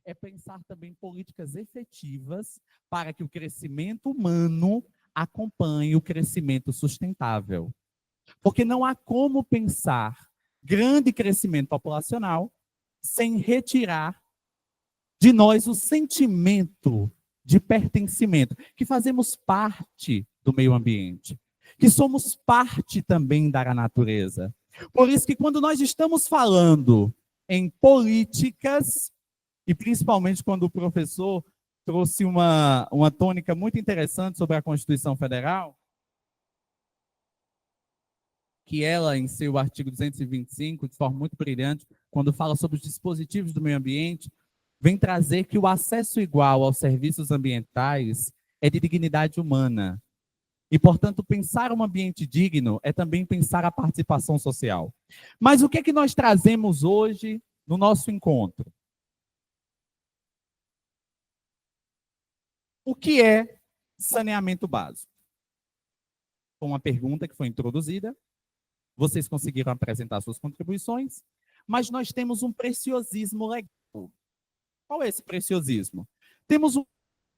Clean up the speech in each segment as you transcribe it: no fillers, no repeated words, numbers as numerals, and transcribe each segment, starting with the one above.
é pensar também políticas efetivas para que o crescimento humano acompanhe o crescimento sustentável. Porque não há como pensar grande crescimento populacional sem retirar de nós o sentimento de pertencimento, que fazemos parte do meio ambiente, que somos parte também da natureza. Por isso que quando nós estamos falando em políticas, e principalmente quando o professor trouxe uma tônica muito interessante sobre a Constituição Federal, que ela, em seu artigo 225, de forma muito brilhante, quando fala sobre os dispositivos do meio ambiente, vem trazer que o acesso igual aos serviços ambientais é de dignidade humana. E, portanto, pensar um ambiente digno é também pensar a participação social. Mas o que é que nós trazemos hoje no nosso encontro? O que é saneamento básico? Foi uma pergunta que foi introduzida. Vocês conseguiram apresentar suas contribuições, mas nós temos um preciosismo legal. Qual é esse preciosismo? Temos um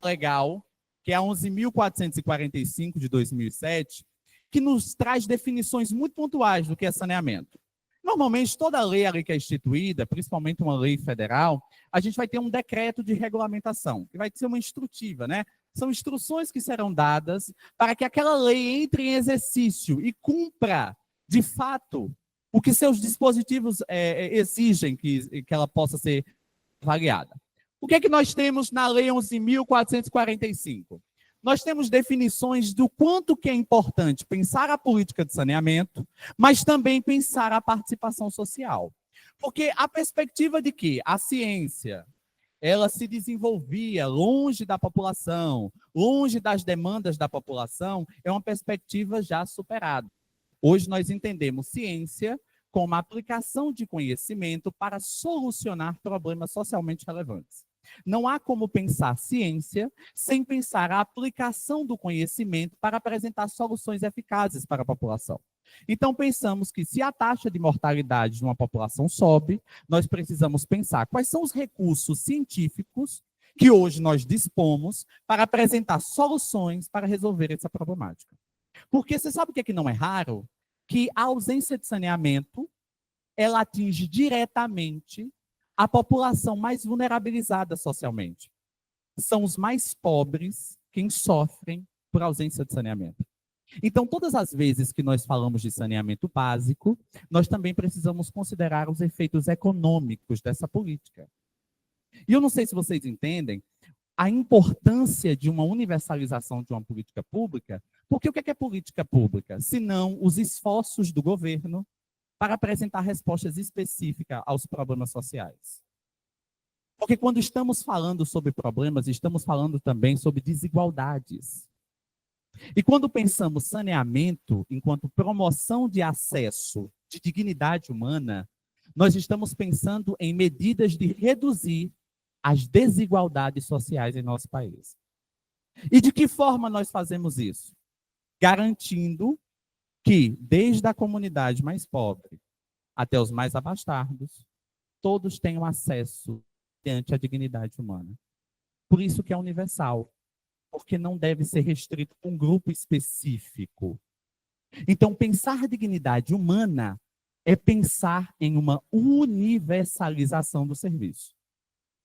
legal, que é a 11.445 de 2007, que nos traz definições muito pontuais do que é saneamento. Normalmente, toda lei ali que é instituída, principalmente uma lei federal, a gente vai ter um decreto de regulamentação, que vai ser uma instrutiva, né? São instruções que serão dadas para que aquela lei entre em exercício e cumpra, de fato, o que seus dispositivos exigem que ela possa ser avaliada. O que é que nós temos na Lei 11.445? Nós temos definições do quanto que é importante pensar a política de saneamento, mas também pensar a participação social. Porque a perspectiva de que a ciência, ela se desenvolvia longe da população, longe das demandas da população, é uma perspectiva já superada. Hoje nós entendemos ciência como a aplicação de conhecimento para solucionar problemas socialmente relevantes. Não há como pensar ciência sem pensar a aplicação do conhecimento para apresentar soluções eficazes para a população. Então, pensamos que se a taxa de mortalidade de uma população sobe, nós precisamos pensar quais são os recursos científicos que hoje nós dispomos para apresentar soluções para resolver essa problemática. Porque você sabe o que é que não é raro? Que a ausência de saneamento, ela atinge diretamente a população mais vulnerabilizada socialmente. São os mais pobres quem sofrem por ausência de saneamento. Então, todas as vezes que nós falamos de saneamento básico, nós também precisamos considerar os efeitos econômicos dessa política. E eu não sei se vocês entendem a importância de uma universalização de uma política pública, porque o que é política pública? Senão os esforços do governo para apresentar respostas específicas aos problemas sociais. Porque quando estamos falando sobre problemas, estamos falando também sobre desigualdades. E quando pensamos saneamento enquanto promoção de acesso de dignidade humana, nós estamos pensando em medidas de reduzir as desigualdades sociais em nosso país. E de que forma nós fazemos isso? Garantindo que, desde a comunidade mais pobre até os mais abastados, todos tenham acesso diante a dignidade humana. Por isso que é universal, porque não deve ser restrito a um grupo específico. Então, pensar dignidade humana é pensar em uma universalização do serviço.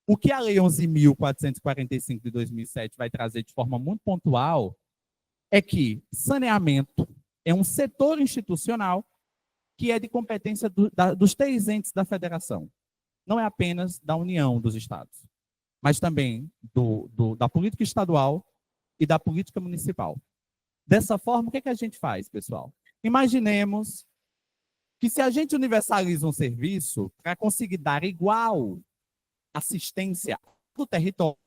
O que a Lei 11.445 de 2007 vai trazer de forma muito pontual é que saneamento é um setor institucional que é de competência dos 3 entes da federação. Não é apenas da União dos Estados, mas também da política estadual e da política municipal. Dessa forma, o que a gente faz, pessoal? Imaginemos que se a gente universaliza um serviço para conseguir dar igual assistência do território,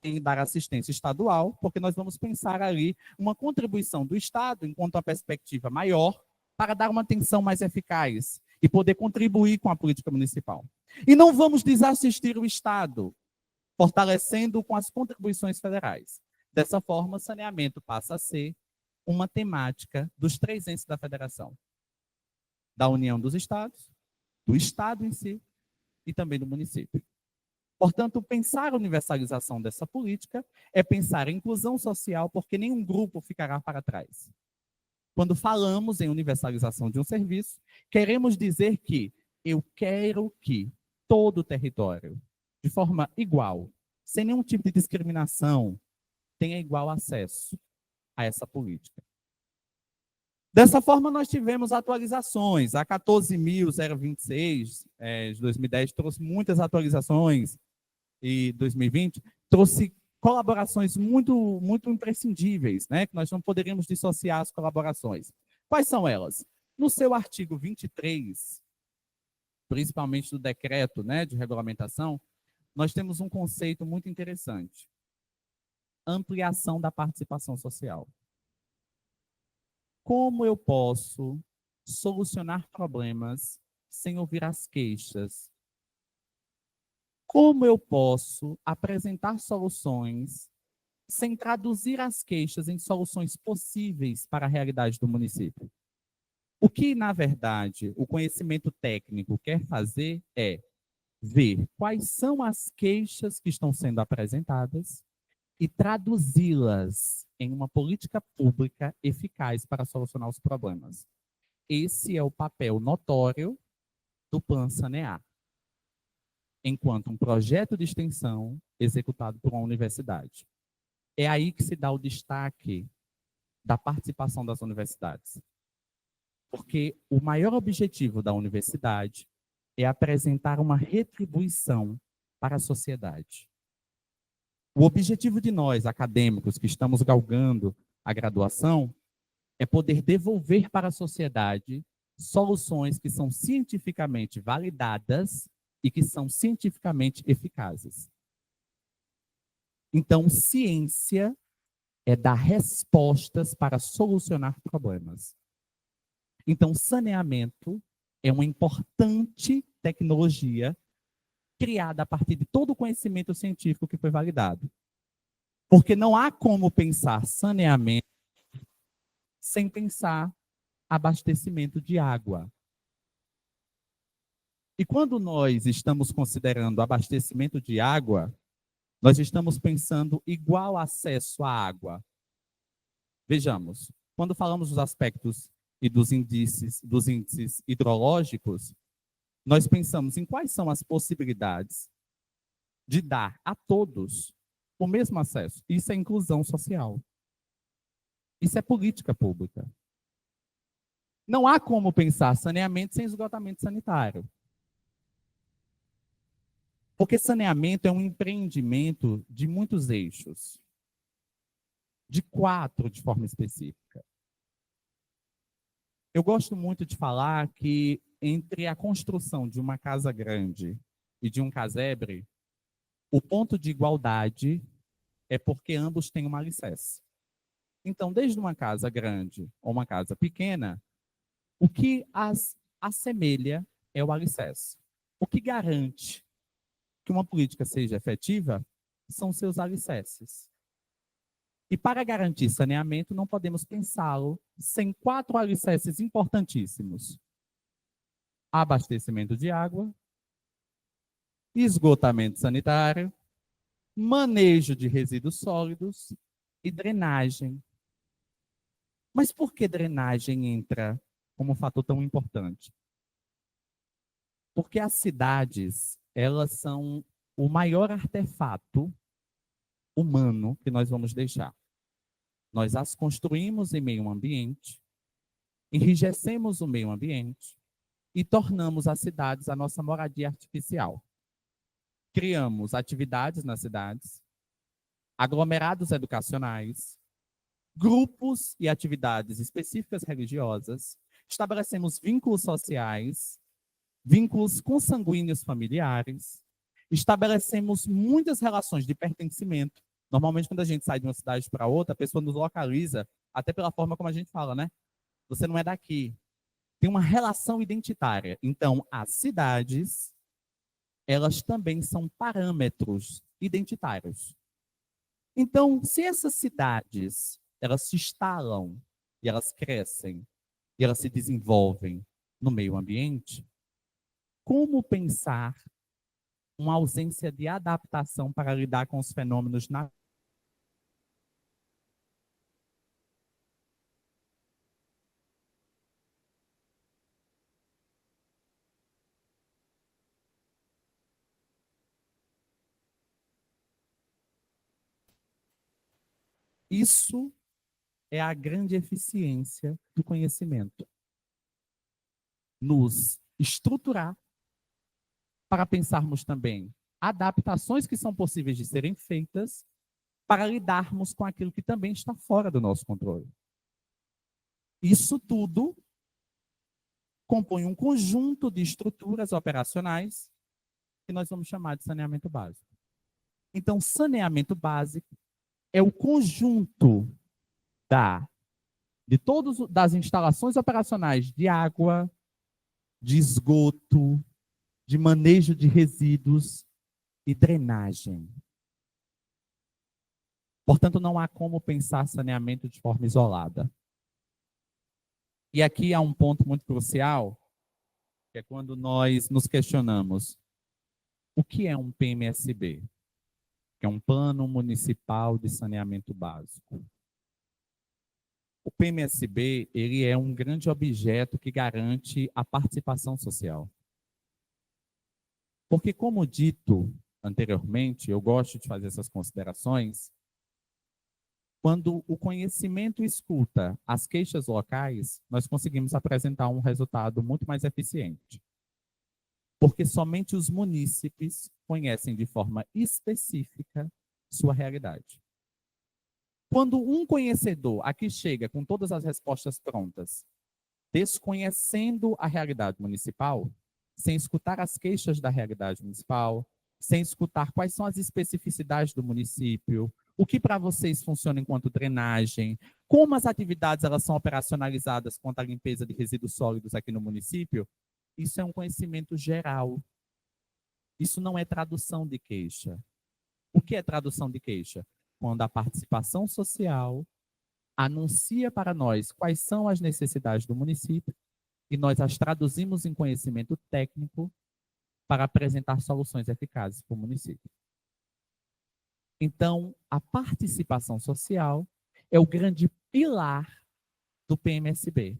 em dar assistência estadual, porque nós vamos pensar ali uma contribuição do Estado, enquanto uma perspectiva maior, para dar uma atenção mais eficaz e poder contribuir com a política municipal. E não vamos desassistir o Estado. fortalecendo com as contribuições federais. Dessa forma, saneamento passa a ser uma temática dos 3 entes da federação: da União dos Estados, do Estado em si e também do município. Portanto, pensar a universalização dessa política é pensar a inclusão social, porque nenhum grupo ficará para trás. Quando falamos em universalização de um serviço, queremos dizer que eu quero que todo o território, de forma igual, sem nenhum tipo de discriminação, tenha igual acesso a essa política. Dessa forma, nós tivemos atualizações. A 14.026 de 2010 trouxe muitas atualizações, e 2020 trouxe colaborações muito, muito imprescindíveis, né? Que nós não poderíamos dissociar as colaborações. Quais são elas? No seu artigo 23, principalmente do decreto, né, de regulamentação, nós temos um conceito muito interessante: ampliação da participação social. Como eu posso solucionar problemas sem ouvir as queixas? Como eu posso apresentar soluções sem traduzir as queixas em soluções possíveis para a realidade do município? O que, na verdade, o conhecimento técnico quer fazer é ver quais são as queixas que estão sendo apresentadas e traduzi-las em uma política pública eficaz para solucionar os problemas. Esse é o papel notório do Plan Sanear, enquanto um projeto de extensão executado por uma universidade. É aí que se dá o destaque da participação das universidades. Porque o maior objetivo da universidade é apresentar uma retribuição para a sociedade. O objetivo de nós, acadêmicos, que estamos galgando a graduação, é poder devolver para a sociedade soluções que são cientificamente validadas e que são cientificamente eficazes. Então, ciência é dar respostas para solucionar problemas. Então, saneamento é uma importante tecnologia criada a partir de todo o conhecimento científico que foi validado. Porque não há como pensar saneamento sem pensar abastecimento de água. E quando nós estamos considerando abastecimento de água, nós estamos pensando igual acesso à água. Vejamos, quando falamos dos aspectos e dos índices hidrológicos, nós pensamos em quais são as possibilidades de dar a todos o mesmo acesso. Isso é inclusão social. Isso é política pública. Não há como pensar saneamento sem esgotamento sanitário. Porque saneamento é um empreendimento de muitos eixos. De 4 de forma específica. Eu gosto muito de falar que entre a construção de uma casa grande e de um casebre, o ponto de igualdade é porque ambos têm uma alicerce. Então, desde uma casa grande ou uma casa pequena, o que as assemelha é o alicerce. O que garante que uma política seja efetiva são seus alicerces. E para garantir saneamento, não podemos pensá-lo sem 4 alicerces importantíssimos: abastecimento de água, esgotamento sanitário, manejo de resíduos sólidos e drenagem. Mas por que drenagem entra como um fator tão importante? Porque as cidades, elas são o maior artefato humano que nós vamos deixar. Nós as construímos em meio ambiente, enrijecemos o meio ambiente e tornamos as cidades a nossa moradia artificial. Criamos atividades nas cidades, aglomerados educacionais, grupos e atividades específicas religiosas, estabelecemos vínculos sociais, vínculos consanguíneos familiares, estabelecemos muitas relações de pertencimento. Normalmente, quando a gente sai de uma cidade para outra, a pessoa nos localiza, até pela forma como a gente fala, né? Você não é daqui. Tem uma relação identitária. Então, as cidades, elas também são parâmetros identitários. Então, se essas cidades, elas se instalam, e elas crescem, e elas se desenvolvem no meio ambiente, como pensar uma ausência de adaptação para lidar com os fenômenos naturais? Isso é a grande eficiência do conhecimento. Nos estruturar para pensarmos também adaptações que são possíveis de serem feitas para lidarmos com aquilo que também está fora do nosso controle. Isso tudo compõe um conjunto de estruturas operacionais que nós vamos chamar de saneamento básico. Então, saneamento básico é o conjunto de todas das instalações operacionais de água, de esgoto, de manejo de resíduos e drenagem. Portanto, não há como pensar saneamento de forma isolada. E aqui há um ponto muito crucial, que é quando nós nos questionamos: o que é um PMSB? Que é um Plano Municipal de Saneamento Básico. O PMSB, ele é um grande objeto que garante a participação social. Porque, como dito anteriormente, eu gosto de fazer essas considerações, quando o conhecimento escuta as queixas locais, nós conseguimos apresentar um resultado muito mais eficiente. Porque somente os munícipes conhecem de forma específica sua realidade. Quando um conhecedor aqui chega com todas as respostas prontas, desconhecendo a realidade municipal, sem escutar as queixas da realidade municipal, sem escutar quais são as especificidades do município, o que para vocês funciona enquanto drenagem, como as atividades elas são operacionalizadas quanto à limpeza de resíduos sólidos aqui no município, isso é um conhecimento geral. Isso não é tradução de queixa. O que é tradução de queixa? Quando a participação social anuncia para nós quais são as necessidades do município e nós as traduzimos em conhecimento técnico para apresentar soluções eficazes para o município. Então, a participação social é o grande pilar do PMSB.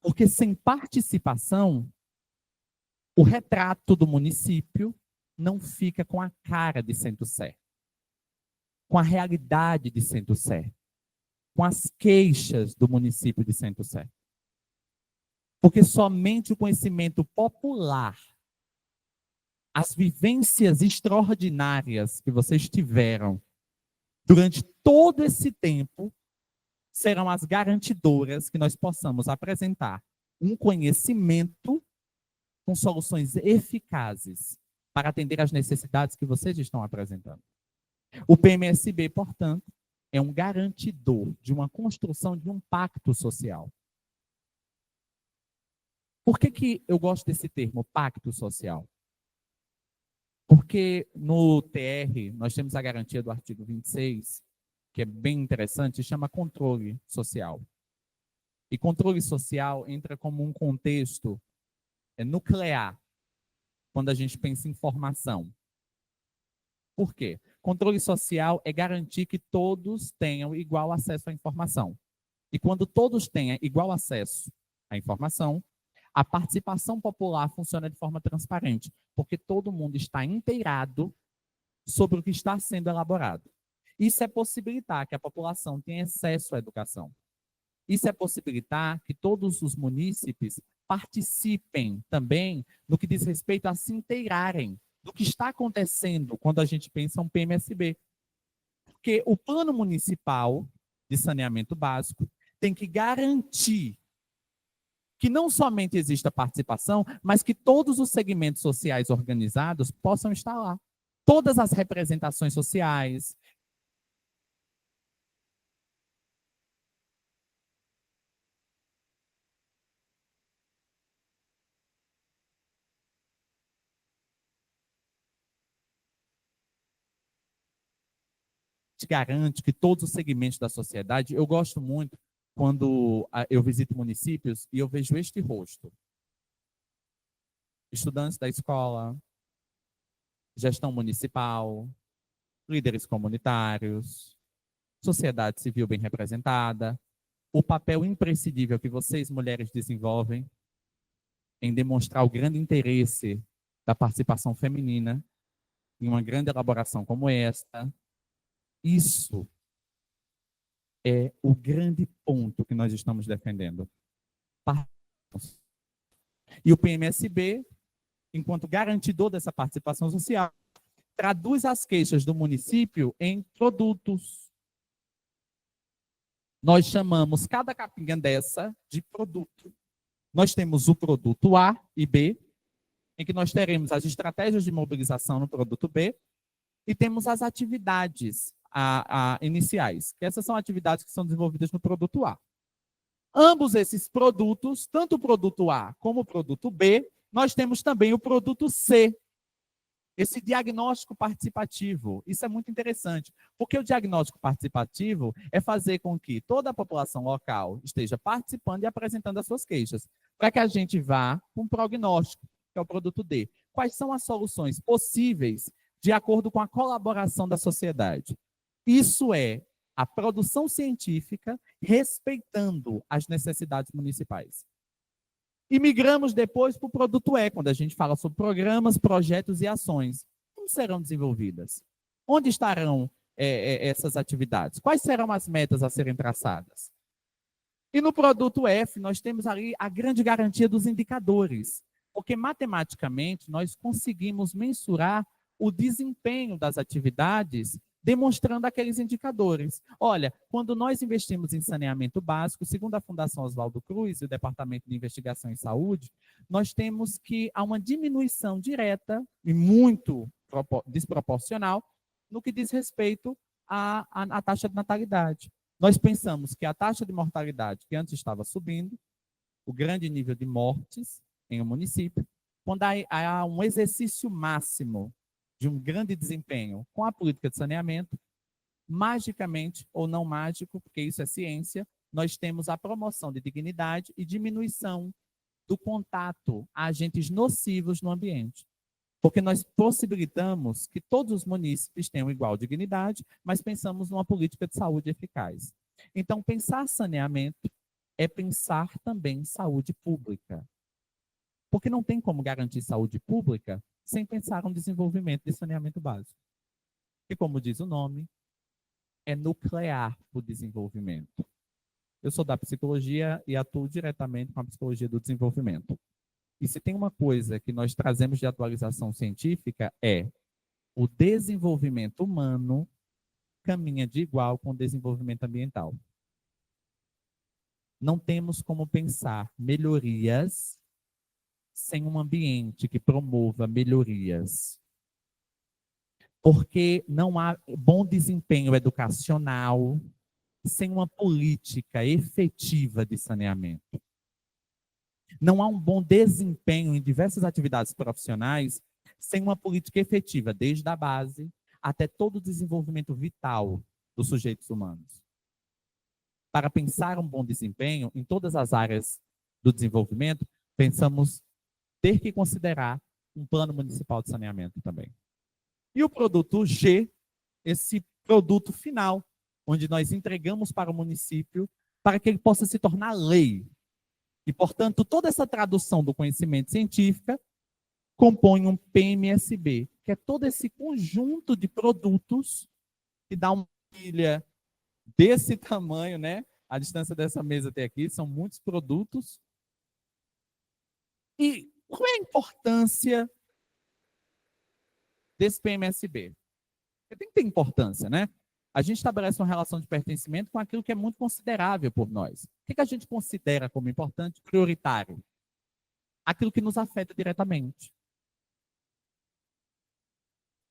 Porque sem participação, o retrato do município não fica com a cara de Centro-Sé, com a realidade de Centro-Sé, com as queixas do município de Centro-Sé. Porque somente o conhecimento popular, as vivências extraordinárias que vocês tiveram durante todo esse tempo, serão as garantidoras que nós possamos apresentar um conhecimento com soluções eficazes para atender às necessidades que vocês estão apresentando. O PMSB, portanto, é um garantidor de uma construção de um pacto social. Por que eu gosto desse termo, pacto social? Porque no TR nós temos a garantia do artigo 26, que é bem interessante, chama controle social. E controle social entra como um contexto nuclear quando a gente pensa em formação. Por quê? Controle social é garantir que todos tenham igual acesso à informação. E quando todos tenham igual acesso à informação, a participação popular funciona de forma transparente, porque todo mundo está inteirado sobre o que está sendo elaborado. Isso é possibilitar que a população tenha acesso à educação. Isso é possibilitar que todos os munícipes participem também no que diz respeito a se inteirarem do que está acontecendo quando a gente pensa um PMSB. Porque o Plano Municipal de Saneamento Básico tem que garantir que não somente exista participação, mas que todos os segmentos sociais organizados possam estar lá. Todas as representações sociais. garante que todos os segmentos da sociedade, eu gosto muito quando eu visito municípios e eu vejo este rosto. Estudantes da escola, gestão municipal, líderes comunitários, sociedade civil bem representada, o papel imprescindível que vocês, mulheres, desenvolvem em demonstrar o grande interesse da participação feminina em uma grande elaboração como esta. Isso é o grande ponto que nós estamos defendendo. E o PMSB, enquanto garantidor dessa participação social, traduz as queixas do município em produtos. Nós chamamos cada capinha dessa de produto. Nós temos o produto A e B, em que nós teremos as estratégias de mobilização no produto B, e temos as atividades iniciais, que essas são atividades que são desenvolvidas no produto A. Ambos esses produtos, tanto o produto A como o produto B, nós temos também o produto C, esse diagnóstico participativo. Isso é muito interessante, porque o diagnóstico participativo é fazer com que toda a população local esteja participando e apresentando as suas queixas, para que a gente vá com um prognóstico, que é o produto D. Quais são as soluções possíveis de acordo com a colaboração da sociedade? Isso é a produção científica respeitando as necessidades municipais. E migramos depois para o produto E, quando a gente fala sobre programas, projetos e ações. Como serão desenvolvidas? Onde estarão essas atividades? Quais serão as metas a serem traçadas? E no produto F, nós temos ali a grande garantia dos indicadores, porque matematicamente nós conseguimos mensurar o desempenho das atividades demonstrando aqueles indicadores. Olha, quando nós investimos em saneamento básico, segundo a Fundação Oswaldo Cruz e o Departamento de Investigação em Saúde, nós temos que há uma diminuição direta e muito desproporcional no que diz respeito à taxa de natalidade. Nós pensamos que a taxa de mortalidade, que antes estava subindo, o grande nível de mortes em um município, quando há um exercício máximo de um grande desempenho com a política de saneamento, magicamente ou não mágico, porque isso é ciência, nós temos a promoção de dignidade e diminuição do contato a agentes nocivos no ambiente. Porque nós possibilitamos que todos os munícipes tenham igual dignidade, mas pensamos numa política de saúde eficaz. Então, pensar saneamento é pensar também saúde pública. Porque não tem como garantir saúde pública sem pensar no desenvolvimento de saneamento básico. E como diz o nome, é nuclear o desenvolvimento. Eu sou da psicologia e atuo diretamente com a psicologia do desenvolvimento. E se tem uma coisa que nós trazemos de atualização científica é o desenvolvimento humano caminha de igual com o desenvolvimento ambiental. Não temos como pensar melhorias sem um ambiente que promova melhorias. Porque não há bom desempenho educacional sem uma política efetiva de saneamento. Não há um bom desempenho em diversas atividades profissionais sem uma política efetiva, desde a base até todo o desenvolvimento vital dos sujeitos humanos. Para pensar um bom desempenho em todas as áreas do desenvolvimento, pensamos ter que considerar um plano municipal de saneamento também. E o produto G, esse produto final, onde nós entregamos para o município para que ele possa se tornar lei. E, portanto, toda essa tradução do conhecimento científico compõe um PMSB, que é todo esse conjunto de produtos que dá uma ilha desse tamanho, né? A distância dessa mesa até aqui são muitos produtos. E qual é a importância desse PMSB? Porque tem que ter importância, né? A gente estabelece uma relação de pertencimento com aquilo que é muito considerável por nós. O que a gente considera como importante, prioritário? Aquilo que nos afeta diretamente.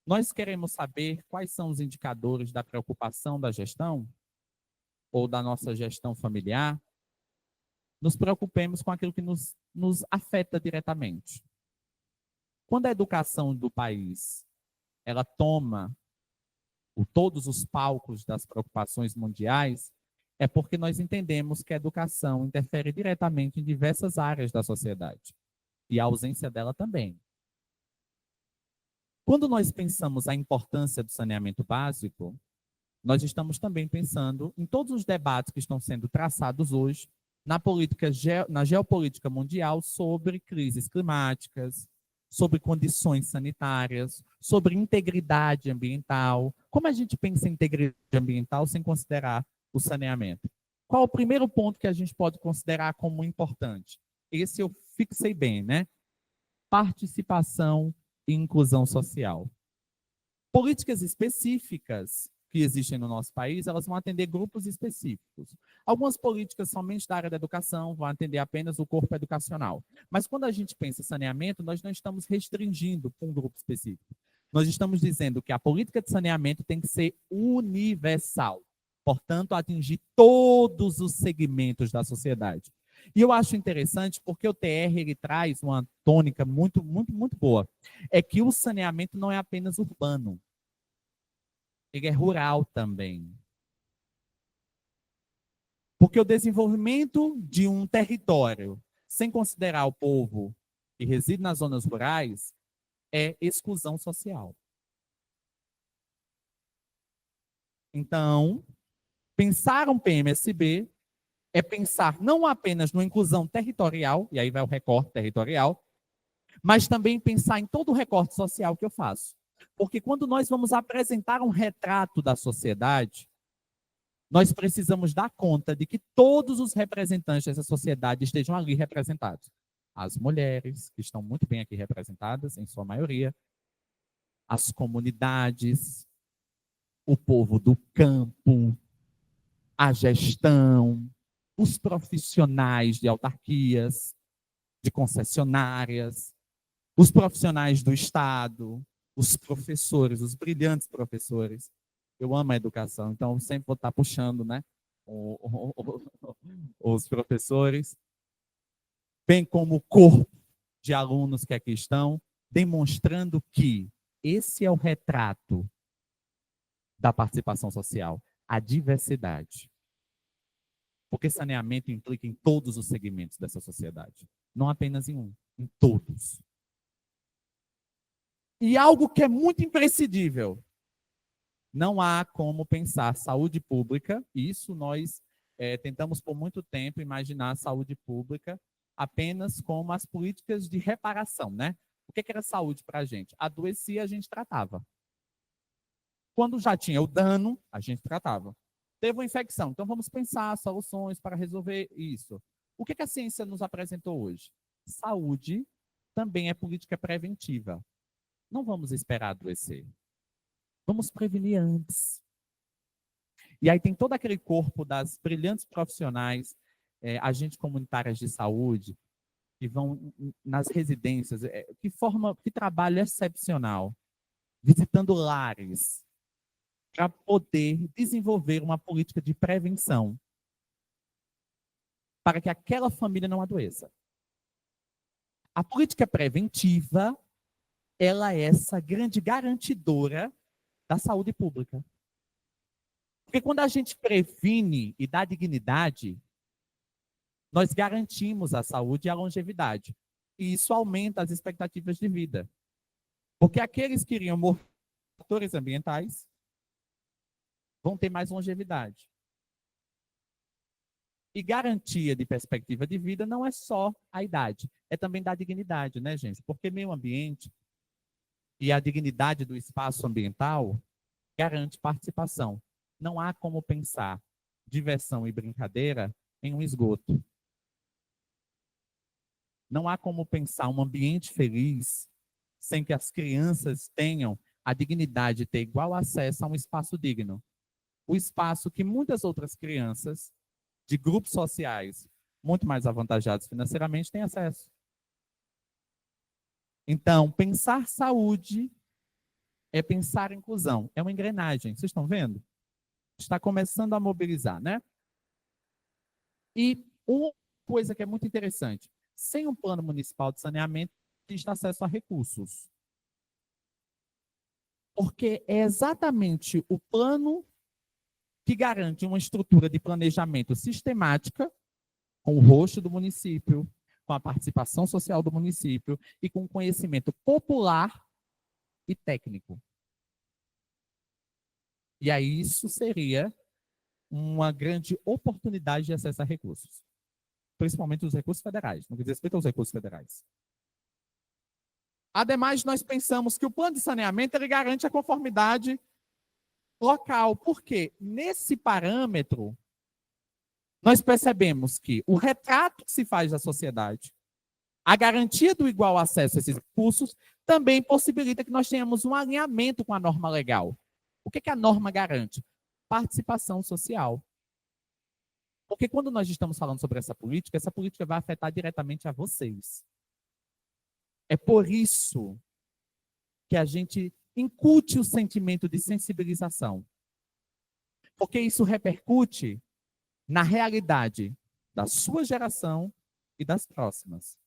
Nós queremos saber quais são os indicadores da preocupação da gestão ou da nossa gestão familiar. Nos preocupemos com aquilo que nos afeta diretamente. Quando a educação do país ela toma todos os palcos das preocupações mundiais, é porque nós entendemos que a educação interfere diretamente em diversas áreas da sociedade, e a ausência dela também. Quando nós pensamos a importância do saneamento básico, nós estamos também pensando em todos os debates que estão sendo traçados hoje na geopolítica mundial sobre crises climáticas, sobre condições sanitárias, sobre integridade ambiental. Como a gente pensa em integridade ambiental sem considerar o saneamento? Qual o primeiro ponto que a gente pode considerar como importante? Esse eu fixei bem, né? Participação e inclusão social. Políticas específicas que existem no nosso país, elas vão atender grupos específicos. Algumas políticas somente da área da educação vão atender apenas o corpo educacional. Mas quando a gente pensa em saneamento, nós não estamos restringindo para um grupo específico. Nós estamos dizendo que a política de saneamento tem que ser universal, portanto, atingir todos os segmentos da sociedade. E eu acho interessante porque o TR ele traz uma tônica muito, muito, muito boa. É que o saneamento não é apenas urbano, ele é rural também. Porque o desenvolvimento de um território, sem considerar o povo que reside nas zonas rurais, é exclusão social. Então, pensar um PMSB é pensar não apenas na inclusão territorial, e aí vai o recorte territorial, mas também pensar em todo o recorte social que eu faço. Porque quando nós vamos apresentar um retrato da sociedade, nós precisamos dar conta de que todos os representantes dessa sociedade estejam ali representados. As mulheres, que estão muito bem aqui representadas, em sua maioria, as comunidades, o povo do campo, a gestão, os profissionais de autarquias, de concessionárias, os profissionais do Estado, os professores, os brilhantes professores. Eu amo a educação, então sempre vou estar puxando, né? Os professores, bem como o corpo de alunos que aqui estão, demonstrando que esse é o retrato da participação social, a diversidade. Porque saneamento implica em todos os segmentos dessa sociedade, não apenas em um, em todos. E algo que é muito imprescindível, não há como pensar saúde pública, isso nós tentamos por muito tempo imaginar a saúde pública apenas como as políticas de reparação, né? O que era saúde para a gente? Adoecia, a gente tratava. Quando já tinha o dano, a gente tratava. Teve uma infecção, então vamos pensar soluções para resolver isso. O que a ciência nos apresentou hoje? Saúde também é política preventiva. Não vamos esperar adoecer. Vamos prevenir antes. E aí tem todo aquele corpo das brilhantes profissionais, agentes comunitárias de saúde, que vão nas residências, que trabalho excepcional, visitando lares, para poder desenvolver uma política de prevenção, para que aquela família não adoeça. A política preventiva, ela é essa grande garantidora da saúde pública. Porque quando a gente previne e dá dignidade, nós garantimos a saúde e a longevidade. E isso aumenta as expectativas de vida. Porque aqueles que iriam morrer por fatores ambientais vão ter mais longevidade. E garantia de perspectiva de vida não é só a idade, é também da dignidade, né, gente? Porque meio ambiente e a dignidade do espaço ambiental garante participação. Não há como pensar diversão e brincadeira em um esgoto. Não há como pensar um ambiente feliz sem que as crianças tenham a dignidade de ter igual acesso a um espaço digno. O espaço que muitas outras crianças de grupos sociais muito mais avantajados financeiramente têm acesso. Então, pensar saúde é pensar inclusão. É uma engrenagem. Vocês estão vendo? Está começando a mobilizar, né? E uma coisa que é muito interessante, sem um plano municipal de saneamento, existe acesso a recursos. Porque é exatamente o plano que garante uma estrutura de planejamento sistemática, com o rosto do município, com a participação social do município e com conhecimento popular e técnico. E aí isso seria uma grande oportunidade de acesso a recursos, principalmente os recursos federais, no que diz respeito aos recursos federais. Ademais, nós pensamos que o plano de saneamento ele garante a conformidade local, porque nesse parâmetro nós percebemos que o retrato que se faz da sociedade, a garantia do igual acesso a esses recursos, também possibilita que nós tenhamos um alinhamento com a norma legal. O que a norma garante? Participação social. Porque quando nós estamos falando sobre essa política vai afetar diretamente a vocês. É por isso que a gente incute o sentimento de sensibilização. Porque isso repercute na realidade da sua geração e das próximas.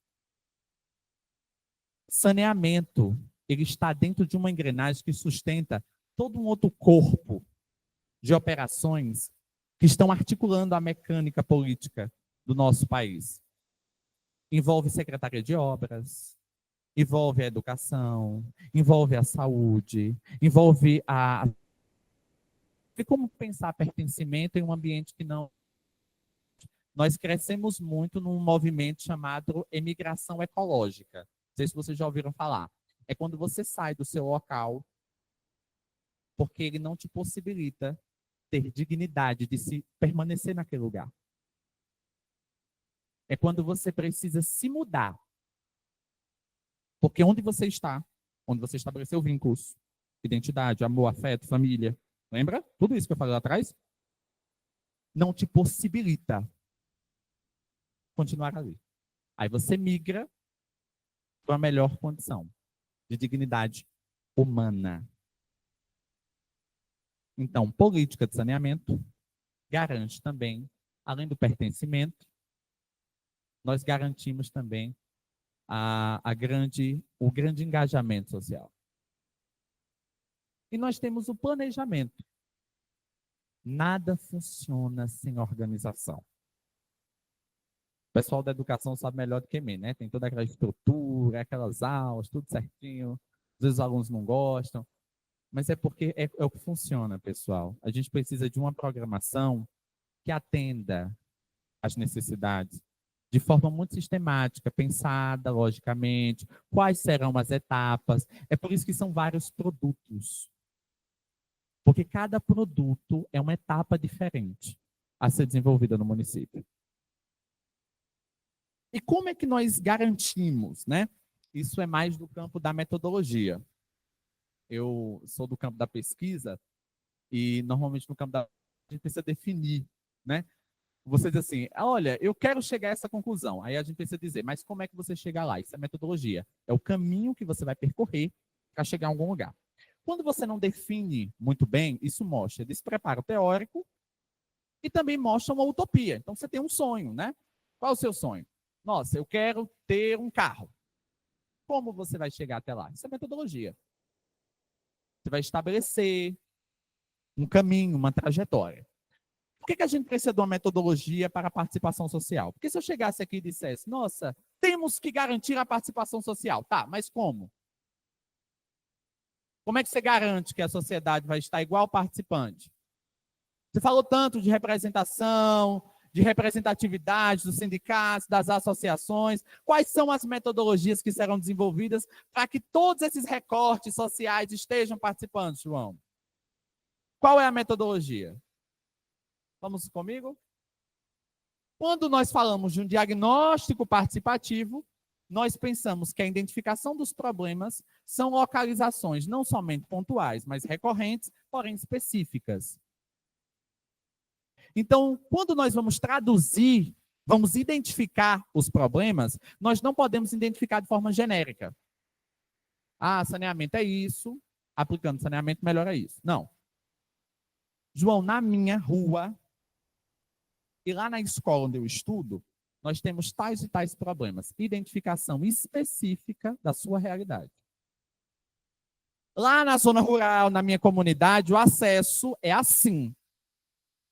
Saneamento, ele está dentro de uma engrenagem que sustenta todo um outro corpo de operações que estão articulando a mecânica política do nosso país. Envolve Secretaria de Obras, envolve a educação, envolve a saúde, envolve a... E como pensar pertencimento em um ambiente que não... Nós crescemos muito num movimento chamado emigração ecológica. Não sei se vocês já ouviram falar. É quando você sai do seu local porque ele não te possibilita ter dignidade de se permanecer naquele lugar. É quando você precisa se mudar. Porque onde você estabeleceu vínculos, identidade, amor, afeto, família, lembra? Tudo isso que eu falei lá atrás, não te possibilita continuar ali. Aí você migra para uma melhor condição de dignidade humana. Então, política de saneamento garante também, além do pertencimento, nós garantimos também o grande engajamento social. E nós temos o planejamento. Nada funciona sem organização. O pessoal da educação sabe melhor do que mim, né? Tem toda aquela estrutura, aquelas aulas, tudo certinho. Às vezes os alunos não gostam. Mas é porque é o que funciona, pessoal. A gente precisa de uma programação que atenda às necessidades de forma muito sistemática, pensada logicamente, quais serão as etapas. É por isso que são vários produtos. Porque cada produto é uma etapa diferente a ser desenvolvida no município. E como é que nós garantimos, né? Isso é mais do campo da metodologia. Eu sou do campo da pesquisa e normalmente no campo da a gente precisa definir, né? Você diz assim, olha, eu quero chegar a essa conclusão. Aí a gente precisa dizer, mas como é que você chega lá? Isso é metodologia. É o caminho que você vai percorrer para chegar a algum lugar. Quando você não define muito bem, isso mostra despreparo teórico e também mostra uma utopia. Então você tem um sonho, né? Qual é o seu sonho? Nossa, eu quero ter um carro. Como você vai chegar até lá? Isso é metodologia. Você vai estabelecer um caminho, uma trajetória. Por que a gente precisa de uma metodologia para a participação social? Porque se eu chegasse aqui e dissesse, nossa, temos que garantir a participação social. Tá, mas como? Como é que você garante que a sociedade vai estar igual participante? Você falou tanto de representação, de representatividade dos sindicatos, das associações. Quais são as metodologias que serão desenvolvidas para que todos esses recortes sociais estejam participando, João? Qual é a metodologia? Vamos comigo? Quando nós falamos de um diagnóstico participativo, nós pensamos que a identificação dos problemas são localizações não somente pontuais, mas recorrentes, porém específicas. Então, quando nós vamos traduzir, vamos identificar os problemas, nós não podemos identificar de forma genérica. Ah, saneamento é isso, aplicando saneamento melhora isso. Não. João, na minha rua, e lá na escola onde eu estudo, nós temos tais e tais problemas. Identificação específica da sua realidade. Lá na zona rural, na minha comunidade, o acesso é assim.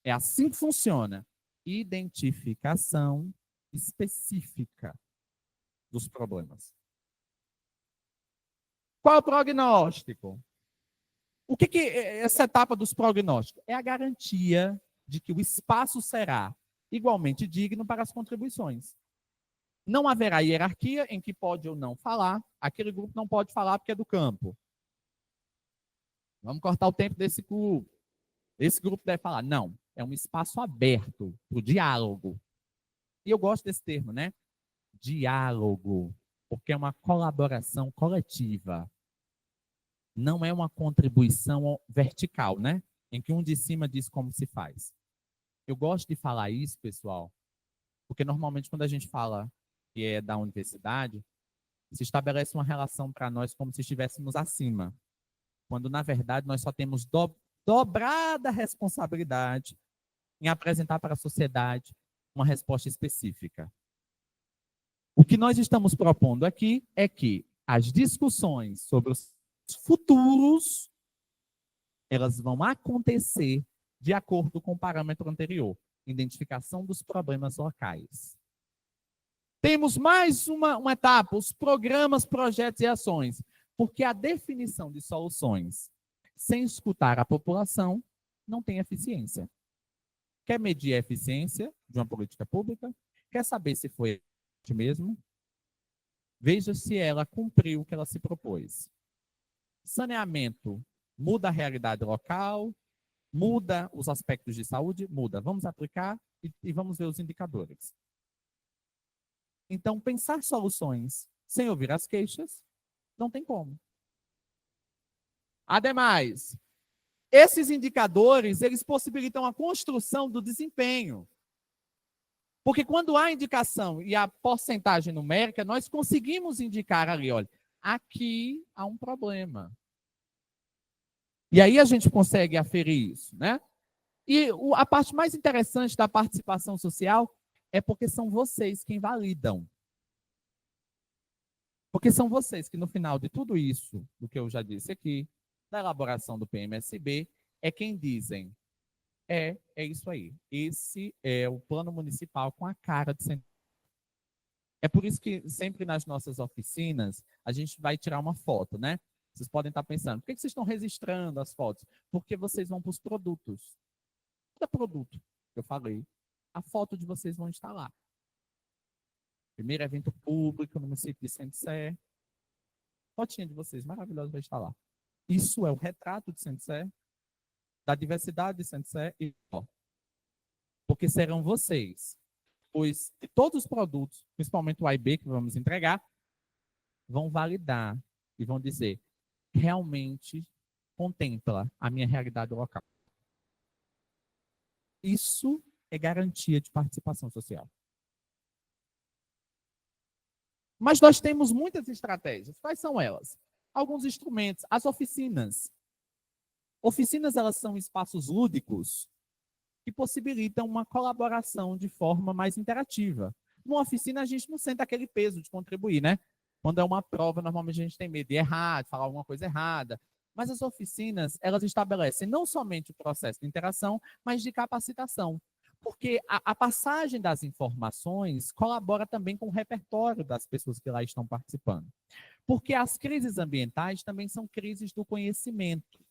É assim que funciona. Identificação específica dos problemas. Qual é o prognóstico? O que é essa etapa dos prognósticos? É a garantia de que o espaço será igualmente digno para as contribuições. Não haverá hierarquia em que pode ou não falar. Aquele grupo não pode falar porque é do campo. Vamos cortar o tempo desse grupo. Esse grupo deve falar. Não, é um espaço aberto para o diálogo. E eu gosto desse termo, né? Diálogo, porque é uma colaboração coletiva. Não é uma contribuição vertical, né? Em que um de cima diz como se faz. Eu gosto de falar isso, pessoal, porque normalmente quando a gente fala que é da universidade, se estabelece uma relação para nós como se estivéssemos acima, quando na verdade nós só temos dobrada responsabilidade em apresentar para a sociedade uma resposta específica. O que nós estamos propondo aqui é que as discussões sobre os futuros, elas vão acontecer de acordo com o parâmetro anterior, identificação dos problemas locais. Temos mais uma etapa, os programas, projetos e ações, porque a definição de soluções sem escutar a população não tem eficiência. Quer medir a eficiência de uma política pública? Quer saber se foi mesmo? Veja se ela cumpriu o que ela se propôs. Saneamento muda a realidade local, muda os aspectos de saúde, muda. Vamos aplicar e vamos ver os indicadores. Então, pensar soluções sem ouvir as queixas, não tem como. Ademais, esses indicadores, eles possibilitam a construção do desempenho. Porque quando há indicação e a porcentagem numérica, nós conseguimos indicar ali, olha, aqui há um problema. E aí a gente consegue aferir isso, né? E a parte mais interessante da participação social é porque são vocês quem validam. Porque são vocês que, no final de tudo isso, do que eu já disse aqui, da elaboração do PMSB, é quem dizem, é isso aí. Esse é o plano municipal com a cara de centro. É por isso que sempre nas nossas oficinas, a gente vai tirar uma foto, né? Vocês podem estar pensando, por que vocês estão registrando as fotos? Porque vocês vão para os produtos. Cada produto que eu falei, a foto de vocês vão estar lá. Primeiro evento público no município de Centro-Sé. Fotinha de vocês, maravilhosa, vai estar lá. Isso é o retrato de Centro-Sé, da diversidade de Centro-Sé. Porque serão vocês, pois de todos os produtos, principalmente o AIB que vamos entregar, vão validar e vão dizer, realmente contempla a minha realidade local. Isso é garantia de participação social. Mas nós temos muitas estratégias. Quais são elas? Alguns instrumentos. As oficinas. Oficinas, elas são espaços lúdicos que possibilitam uma colaboração de forma mais interativa. Numa oficina, a gente não sente aquele peso de contribuir, né? Quando é uma prova, normalmente a gente tem medo de errar, de falar alguma coisa errada. Mas as oficinas, elas estabelecem não somente o processo de interação, mas de capacitação. Porque a passagem das informações colabora também com o repertório das pessoas que lá estão participando. Porque as crises ambientais também são crises do conhecimento.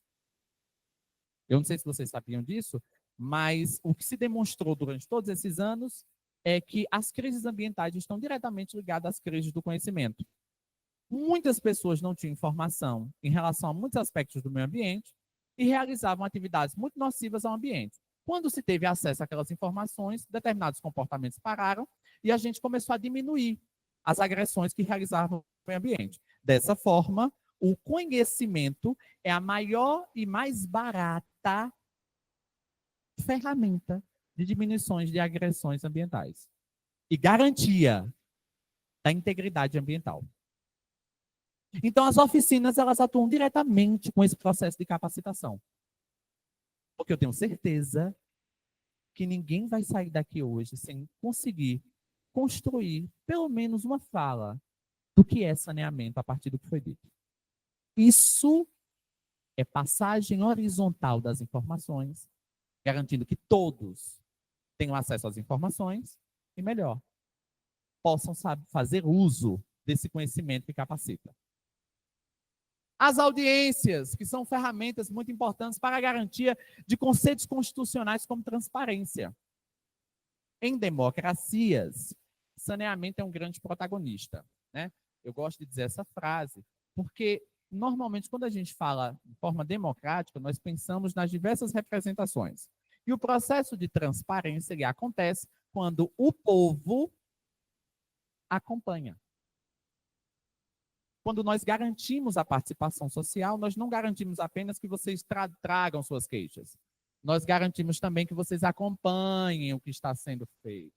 Eu não sei se vocês sabiam disso, mas o que se demonstrou durante todos esses anos é que as crises ambientais estão diretamente ligadas às crises do conhecimento. Muitas pessoas não tinham informação em relação a muitos aspectos do meio ambiente e realizavam atividades muito nocivas ao ambiente. Quando se teve acesso àquelas informações, determinados comportamentos pararam e a gente começou a diminuir as agressões que realizavam no meio ambiente. Dessa forma, o conhecimento é a maior e mais barata ferramenta de diminuições de agressões ambientais e garantia da integridade ambiental. Então, as oficinas, elas atuam diretamente com esse processo de capacitação. Porque eu tenho certeza que ninguém vai sair daqui hoje sem conseguir construir pelo menos uma fala do que é saneamento a partir do que foi dito. Isso é passagem horizontal das informações, garantindo que todos tenham acesso às informações e, melhor, possam fazer uso desse conhecimento que capacita. As audiências, que são ferramentas muito importantes para a garantia de conceitos constitucionais como transparência. Em democracias, saneamento é um grande protagonista, né? Eu gosto de dizer essa frase, porque normalmente quando a gente fala de forma democrática, nós pensamos nas diversas representações. E o processo de transparência ele acontece quando o povo acompanha. Quando nós garantimos a participação social, nós não garantimos apenas que vocês tragam suas queixas. Nós garantimos também que vocês acompanhem o que está sendo feito.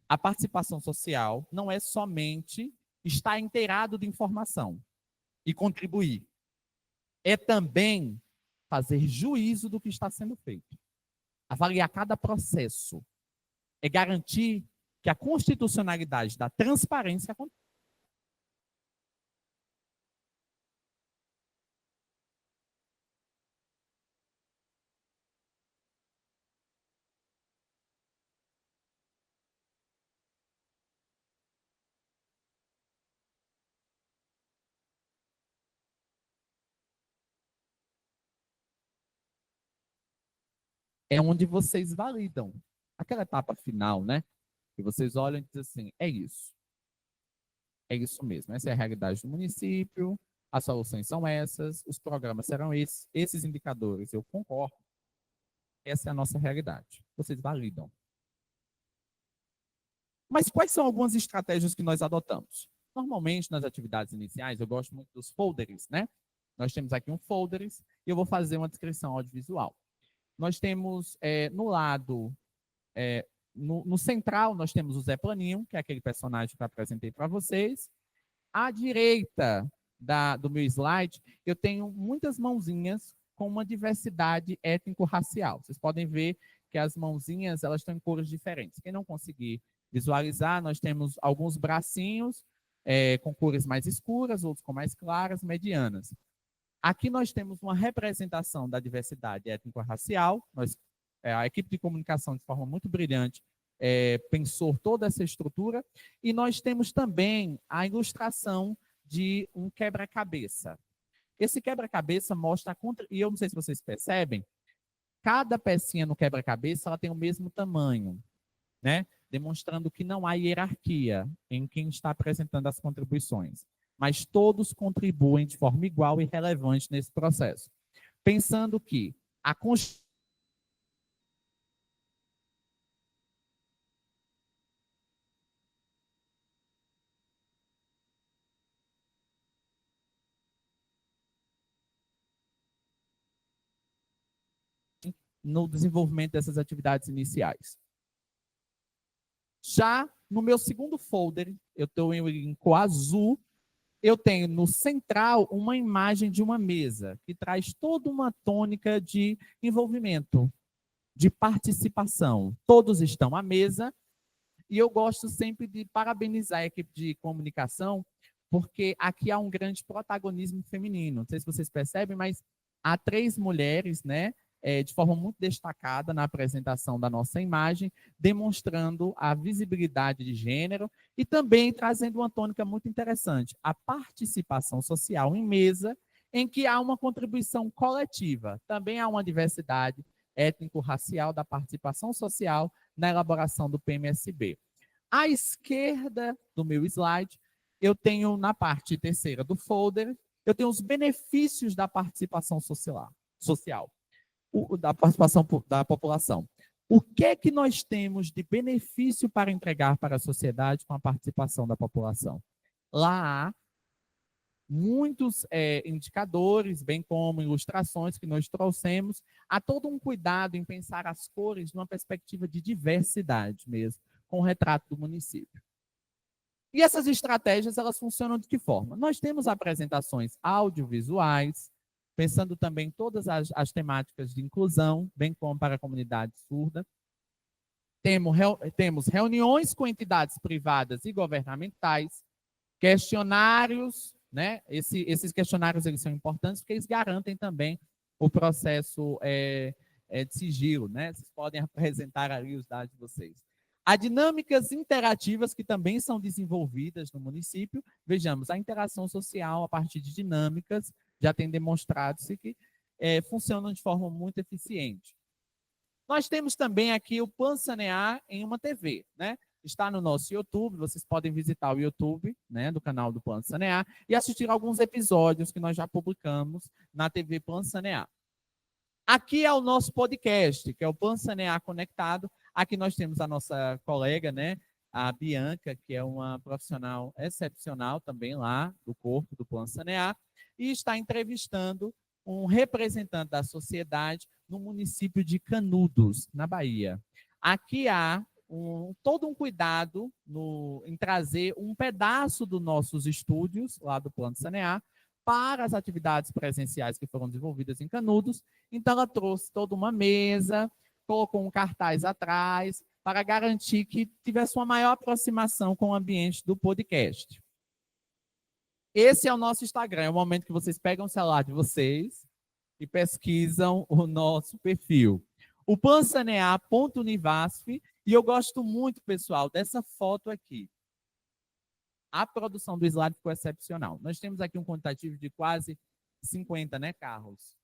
A participação social não é somente estar inteirado de informação e contribuir. É também fazer juízo do que está sendo feito. Avaliar cada processo. É garantir que a constitucionalidade da transparência aconteça. É onde vocês validam. Aquela etapa final, né? Que vocês olham e dizem assim, é isso. É isso mesmo. Essa é a realidade do município, as soluções são essas, os programas serão esses indicadores, eu concordo. Essa é a nossa realidade. Vocês validam. Mas quais são algumas estratégias que nós adotamos? Normalmente, nas atividades iniciais, eu gosto muito dos folders, né? Nós temos aqui um folders e eu vou fazer uma descrição audiovisual. Nós temos no lado, no central, nós temos o Zé Planinho, que é aquele personagem que eu apresentei para vocês. À direita do meu slide, eu tenho muitas mãozinhas com uma diversidade étnico-racial. Vocês podem ver que as mãozinhas elas estão em cores diferentes. Quem não conseguir visualizar, nós temos alguns bracinhos com cores mais escuras, outros com mais claras, medianas. Aqui nós temos uma representação da diversidade étnico-racial. A equipe de comunicação, de forma muito brilhante, pensou toda essa estrutura. E nós temos também a ilustração de um quebra-cabeça. Esse quebra-cabeça mostra, e eu não sei se vocês percebem, cada pecinha no quebra-cabeça ela tem o mesmo tamanho, né? Demonstrando que não há hierarquia em quem está apresentando as contribuições, mas todos contribuem de forma igual e relevante nesse processo. Pensando que a no desenvolvimento dessas atividades iniciais. Já no meu segundo folder, eu estou em cor azul, eu tenho no central uma imagem de uma mesa, que traz toda uma tônica de envolvimento, de participação. Todos estão à mesa, e eu gosto sempre de parabenizar a equipe de comunicação, porque aqui há um grande protagonismo feminino. Não sei se vocês percebem, mas há 3 mulheres, né, de forma muito destacada na apresentação da nossa imagem, demonstrando a visibilidade de gênero e também trazendo uma tônica muito interessante, a participação social em mesa, em que há uma contribuição coletiva. Também há uma diversidade étnico-racial da participação social na elaboração do PMSB. À esquerda do meu slide, eu tenho na parte terceira do folder, eu tenho os benefícios da participação social, da participação da população. O que é que nós temos de benefício para entregar para a sociedade com a participação da população? Lá há muitos indicadores, bem como ilustrações que nós trouxemos, há todo um cuidado em pensar as cores numa perspectiva de diversidade mesmo, com o retrato do município. E essas estratégias, elas funcionam de que forma? Nós temos apresentações audiovisuais, pensando também todas as temáticas de inclusão, bem como para a comunidade surda. Temos reuniões com entidades privadas e governamentais, questionários, né? Esses questionários eles são importantes porque eles garantem também o processo de sigilo, né? Vocês podem apresentar ali os dados de vocês. Há dinâmicas interativas que também são desenvolvidas no município. Vejamos, a interação social a partir de dinâmicas já tem demonstrado-se que funcionam de forma muito eficiente. Nós temos também aqui o Plano Sanear em uma TV, né? Está no nosso YouTube, vocês podem visitar o YouTube, né, do canal do Plano Sanear e assistir alguns episódios que nós já publicamos na TV Plano Sanear. Aqui é o nosso podcast, que é o Plano Sanear Conectado. Aqui nós temos a nossa colega, né, a Bianca, que é uma profissional excepcional também lá do corpo do Plano Sanear, e está entrevistando um representante da sociedade no município de Canudos, na Bahia. Aqui há todo um cuidado em trazer um pedaço dos nossos estúdios, lá do Plano Sanear, para as atividades presenciais que foram desenvolvidas em Canudos. Então, ela trouxe toda uma mesa, colocou um cartaz atrás, para garantir que tivesse uma maior aproximação com o ambiente do podcast. Esse é o nosso Instagram, é o momento que vocês pegam o celular de vocês e pesquisam o nosso perfil. O plansanear.univasf, e eu gosto muito, pessoal, dessa foto aqui. A produção do slide ficou excepcional. Nós temos aqui um quantitativo de quase 50, né, carros,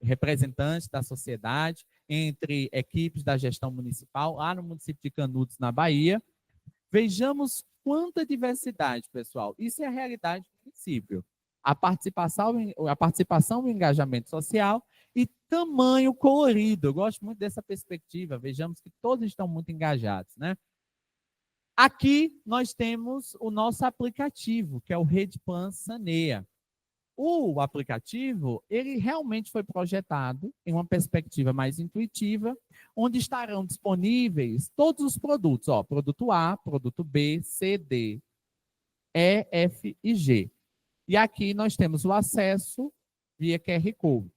representantes da sociedade, entre equipes da gestão municipal, lá no município de Canudos, na Bahia. Vejamos quanta diversidade, pessoal. Isso é a realidade do município. A participação e o engajamento social e tamanho colorido. Eu gosto muito dessa perspectiva. Vejamos que todos estão muito engajados, né? Aqui nós temos o nosso aplicativo, que é o Redplan Saneia. O aplicativo, ele realmente foi projetado em uma perspectiva mais intuitiva, onde estarão disponíveis todos os produtos, ó, produto A, produto B, C, D, E, F e G. E aqui nós temos o acesso via QR Code.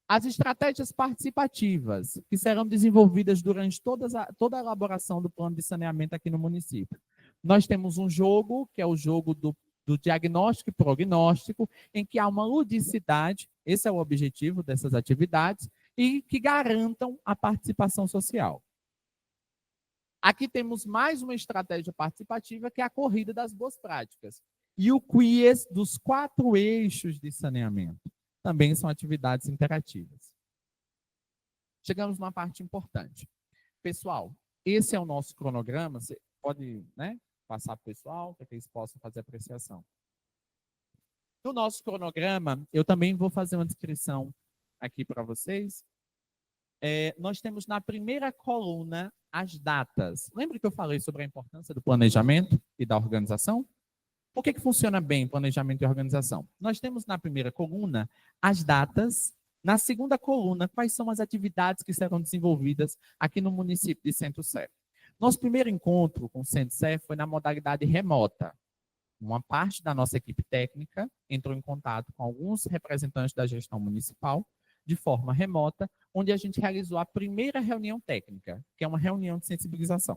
As estratégias participativas, que serão desenvolvidas durante toda a elaboração do plano de saneamento aqui no município. Nós temos um jogo, que é o jogo do diagnóstico e prognóstico, em que há uma ludicidade, esse é o objetivo dessas atividades, e que garantam a participação social. Aqui temos mais uma estratégia participativa, que é a corrida das boas práticas. E o quiz dos 4 eixos de saneamento. Também são atividades interativas. Chegamos numa parte importante. Pessoal, esse é o nosso cronograma. Você pode, né, passar para o pessoal, para que eles possam fazer apreciação. No nosso cronograma, eu também vou fazer uma descrição aqui para vocês. Nós temos na primeira coluna as datas. Lembra que eu falei sobre a importância do planejamento e da organização? Por que funciona bem planejamento e organização? Nós temos na primeira coluna as datas, na segunda coluna quais são as atividades que serão desenvolvidas aqui no município de Centro-Sé. Nosso primeiro encontro com o Centro-Sé foi na modalidade remota. Uma parte da nossa equipe técnica entrou em contato com alguns representantes da gestão municipal de forma remota, onde a gente realizou a primeira reunião técnica, que é uma reunião de sensibilização.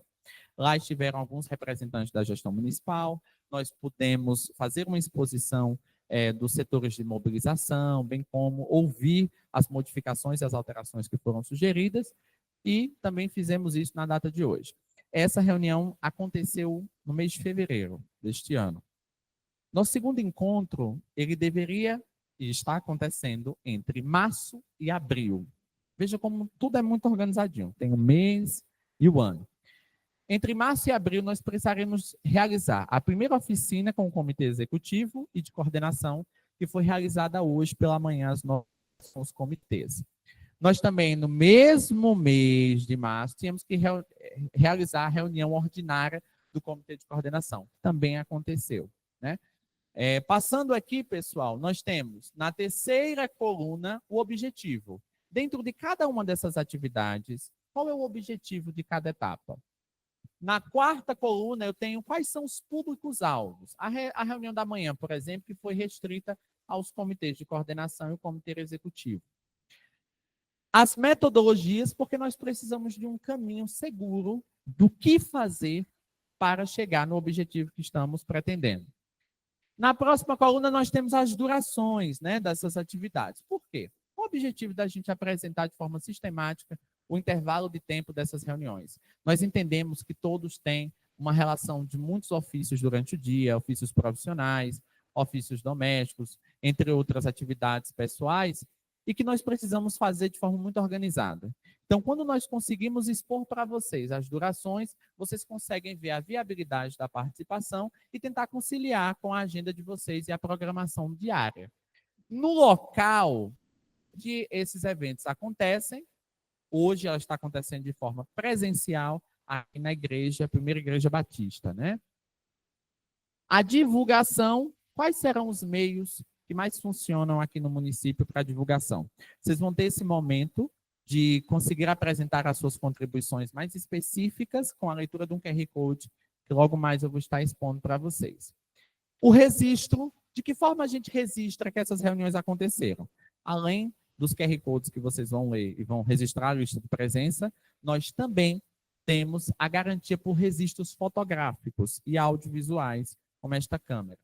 Lá estiveram alguns representantes da gestão municipal, nós pudemos fazer uma exposição dos setores de mobilização, bem como ouvir as modificações e as alterações que foram sugeridas, e também fizemos isso na data de hoje. Essa reunião aconteceu no mês de fevereiro deste ano. Nosso segundo encontro, ele deveria e está acontecendo entre março e abril. Veja como tudo é muito organizadinho, tem o mês e o ano. Entre março e abril, nós precisaremos realizar a primeira oficina com o Comitê Executivo e de Coordenação, que foi realizada hoje pela manhã com os comitês. Nós também, no mesmo mês de março, tínhamos que realizar a reunião ordinária do Comitê de Coordenação. Também aconteceu, né? Passando aqui, pessoal, nós temos na terceira coluna o objetivo. Dentro de cada uma dessas atividades, qual é o objetivo de cada etapa? Na quarta coluna, eu tenho quais são os públicos-alvos. A reunião da manhã, por exemplo, que foi restrita aos comitês de coordenação e o comitê executivo. As metodologias, porque nós precisamos de um caminho seguro do que fazer para chegar no objetivo que estamos pretendendo. Na próxima coluna, nós temos as durações, né, dessas atividades. Por quê? O objetivo da gente apresentar de forma sistemática o intervalo de tempo dessas reuniões. Nós entendemos que todos têm uma relação de muitos ofícios durante o dia, ofícios profissionais, ofícios domésticos, entre outras atividades pessoais, e que nós precisamos fazer de forma muito organizada. Então, quando nós conseguimos expor para vocês as durações, vocês conseguem ver a viabilidade da participação e tentar conciliar com a agenda de vocês e a programação diária. No local que esses eventos acontecem, hoje ela está acontecendo de forma presencial aqui na igreja, a primeira igreja batista, né? A divulgação, quais serão os meios que mais funcionam aqui no município para divulgação? Vocês vão ter esse momento de conseguir apresentar as suas contribuições mais específicas com a leitura de um QR Code, que logo mais eu vou estar expondo para vocês. O registro, de que forma a gente registra que essas reuniões aconteceram? Além dos QR Codes que vocês vão ler e vão registrar a lista de presença, nós também temos a garantia por registros fotográficos e audiovisuais, como esta câmera.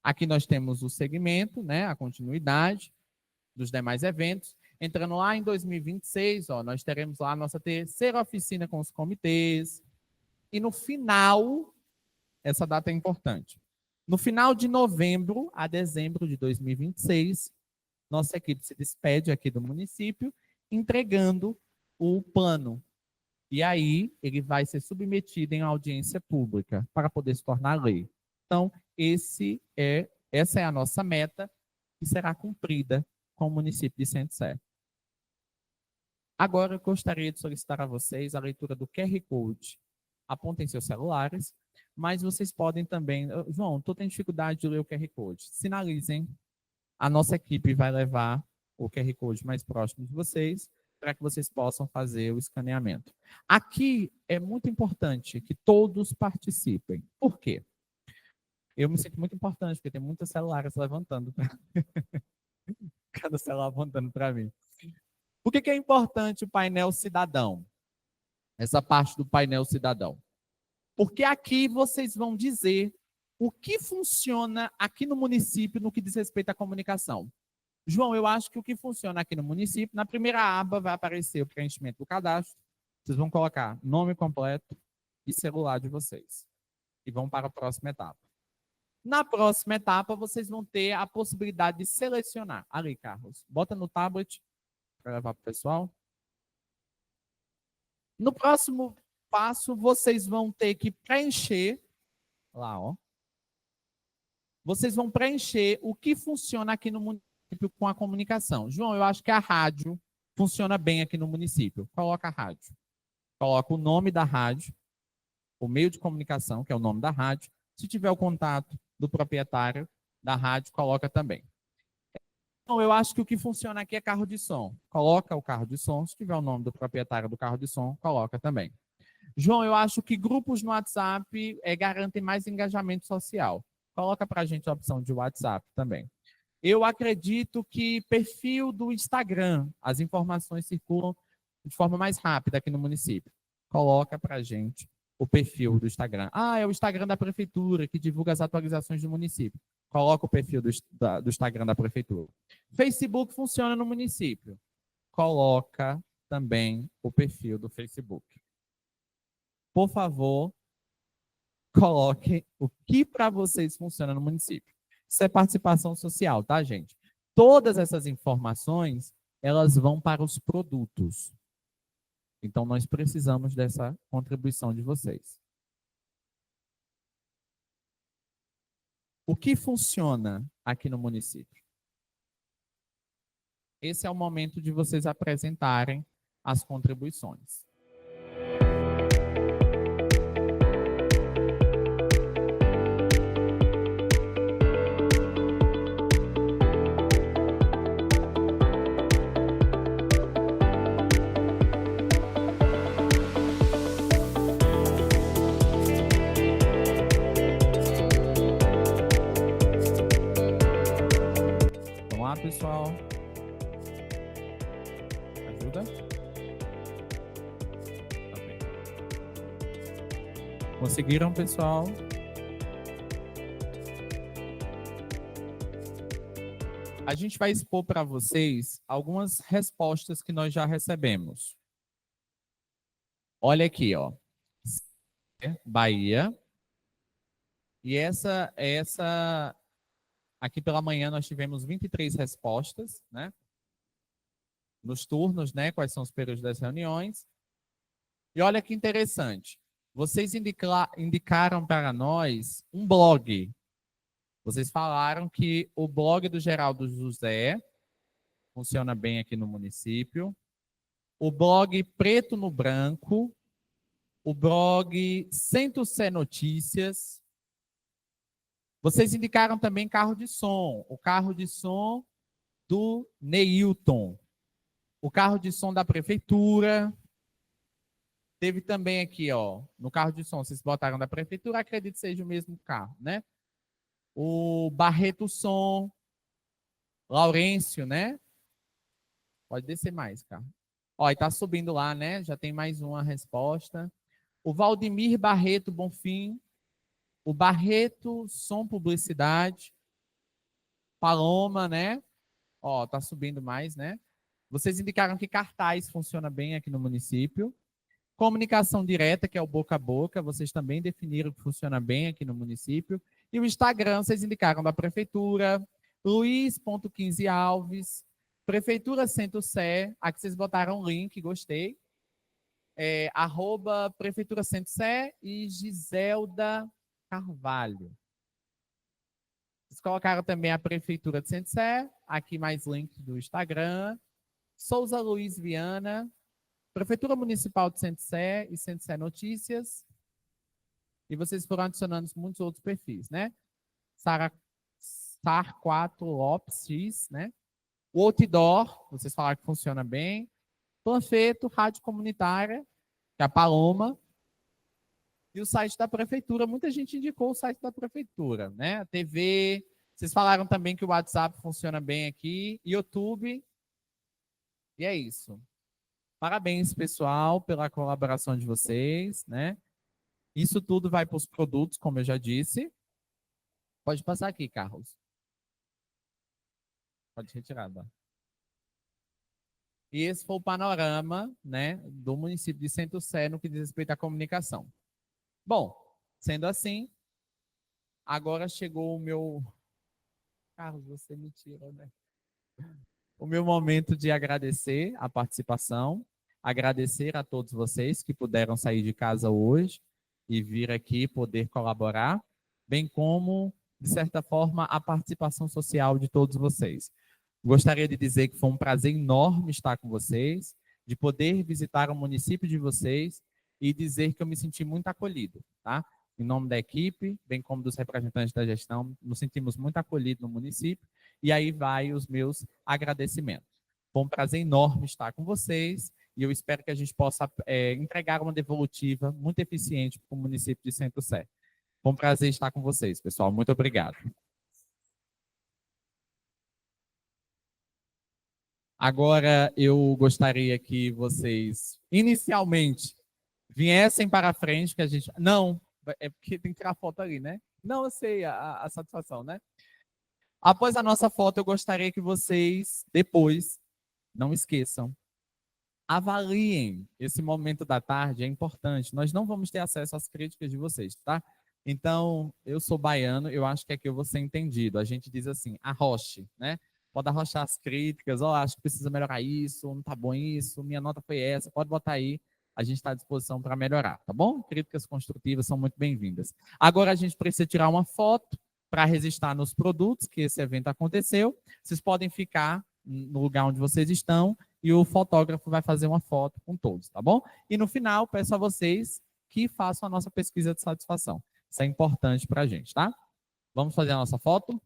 Aqui nós temos o segmento, né, a continuidade dos demais eventos. Entrando lá em 2026, nós teremos lá a nossa terceira oficina com os comitês. E no final, essa data é importante, no final de novembro a dezembro de 2026, nossa equipe se despede aqui do município, entregando o plano. E aí, ele vai ser submetido em audiência pública para poder se tornar lei. Então, essa é a nossa meta, que será cumprida com o município de Centro-Sé. Agora, eu gostaria de solicitar a vocês a leitura do QR Code. Apontem seus celulares, mas vocês podem também... João, estou tendo dificuldade de ler o QR Code. Sinalizem. A nossa equipe vai levar o QR Code mais próximo de vocês, para que vocês possam fazer o escaneamento. Aqui é muito importante que todos participem. Por quê? Eu me sinto muito importante, porque tem muitos celulares levantando. Cada celular apontando para mim. Por que é importante o painel cidadão? Essa parte do painel cidadão. Porque aqui vocês vão dizer o que funciona aqui no município no que diz respeito à comunicação. João, eu acho que o que funciona aqui no município, na primeira aba vai aparecer o preenchimento do cadastro. Vocês vão colocar nome completo e celular de vocês. E vão para a próxima etapa. Na próxima etapa, vocês vão ter a possibilidade de selecionar. Ali, Carlos, bota no tablet para levar para o pessoal. No próximo passo, vocês vão ter que preencher, lá, ó. Vocês vão preencher o que funciona aqui no município com a comunicação. João, eu acho que a rádio funciona bem aqui no município. Coloca a rádio. Coloca o nome da rádio, o meio de comunicação, que é o nome da rádio. Se tiver o contato do proprietário da rádio, coloca também. Então, eu acho que o que funciona aqui é carro de som. Coloca o carro de som. Se tiver o nome do proprietário do carro de som, coloca também. João, eu acho que grupos no WhatsApp garantem mais engajamento social. Coloca para a gente a opção de WhatsApp também. Eu acredito que perfil do Instagram, as informações circulam de forma mais rápida aqui no município. Coloca para a gente o perfil do Instagram. Ah, é o Instagram da prefeitura que divulga as atualizações do município. Coloca o perfil do Instagram da prefeitura. Facebook funciona no município. Coloca também o perfil do Facebook. Por favor, coloque o que para vocês funciona no município. Isso é participação social, tá, gente? Todas essas informações, elas vão para os produtos. Então, nós precisamos dessa contribuição de vocês. O que funciona aqui no município? Esse é o momento de vocês apresentarem as contribuições. Pessoal, ajuda? Ok. Conseguiram, pessoal? A gente vai expor para vocês algumas respostas que nós já recebemos. Olha aqui, ó. Bahia. E essa aqui pela manhã nós tivemos 23 respostas, né? Nos turnos, né? Quais são os períodos das reuniões. E olha que interessante. Vocês indicaram para nós um blog. Vocês falaram que o blog do Geraldo José funciona bem aqui no município. O blog Preto no Branco. O blog Centro-Sé Notícias. Vocês indicaram também carro de som. O carro de som do Neilton. O carro de som da prefeitura. Teve também aqui, ó, no carro de som, vocês botaram da prefeitura, acredito que seja o mesmo carro, né? O Barreto Som, Laurêncio, né? Pode descer mais, carro. Ó, e tá subindo lá, né? Já tem mais uma resposta. O Valdemir Barreto Bonfim, o Barreto Som Publicidade, Paloma, né? Ó, tá subindo mais, né? Vocês indicaram que cartaz funciona bem aqui no município. Comunicação direta, que é o boca a boca, vocês também definiram que funciona bem aqui no município. E o Instagram, vocês indicaram da Prefeitura, Luiz.15 Alves, Prefeitura Centro-Sé, aqui vocês botaram o link, gostei. @ Prefeitura Centro-Sé e Giselda Carvalho. Vocês colocaram também a Prefeitura de Centro-Sé, aqui mais link do Instagram. Souza Luiz Viana, Prefeitura Municipal de Centro-Sé e Centro-Sé Notícias. E vocês foram adicionando muitos outros perfis, né? Sar 4 Lopes X, né? O Outdoor, vocês falaram que funciona bem. Panfleto, Rádio Comunitária, que é a Paloma. E o site da Prefeitura, muita gente indicou o site da Prefeitura, né? A TV, vocês falaram também que o WhatsApp funciona bem aqui. YouTube. E é isso. Parabéns, pessoal, pela colaboração de vocês, né? Isso tudo vai para os produtos, como eu já disse. Pode passar aqui, Carlos. Pode retirar, tá? E esse foi o panorama, né, do município de Centro-Sé no que diz respeito à comunicação. Bom, sendo assim, agora chegou o meu... Carlos, você me tira, né? O meu momento de agradecer a participação, agradecer a todos vocês que puderam sair de casa hoje e vir aqui poder colaborar, bem como, de certa forma, a participação social de todos vocês. Gostaria de dizer que foi um prazer enorme estar com vocês, de poder visitar o município de vocês e dizer que eu me senti muito acolhido, tá? Em nome da equipe, bem como dos representantes da gestão, nos sentimos muito acolhidos no município. E aí vai os meus agradecimentos. Foi um prazer enorme estar com vocês e eu espero que a gente possa entregar uma devolutiva muito eficiente para o município de Centro-Sé. Foi um prazer estar com vocês, pessoal. Muito obrigado. Agora eu gostaria que vocês, inicialmente, viessem para a frente, que a gente... Não, é porque tem que tirar a foto ali, né? Não, eu sei a satisfação, né? Após a nossa foto, eu gostaria que vocês, depois, não esqueçam, avaliem esse momento da tarde, é importante. Nós não vamos ter acesso às críticas de vocês, tá? Então, eu sou baiano, eu acho que aqui eu vou ser entendido. A gente diz assim, arroche, né? Pode arrochar as críticas, acho que precisa melhorar isso, não tá bom isso, minha nota foi essa, pode botar aí, a gente está à disposição para melhorar, tá bom? Críticas construtivas são muito bem-vindas. Agora a gente precisa tirar uma foto para registrar nos produtos que esse evento aconteceu. Vocês podem ficar no lugar onde vocês estão e o fotógrafo vai fazer uma foto com todos, tá bom? E no final, peço a vocês que façam a nossa pesquisa de satisfação. Isso é importante para a gente, tá? Vamos fazer a nossa foto?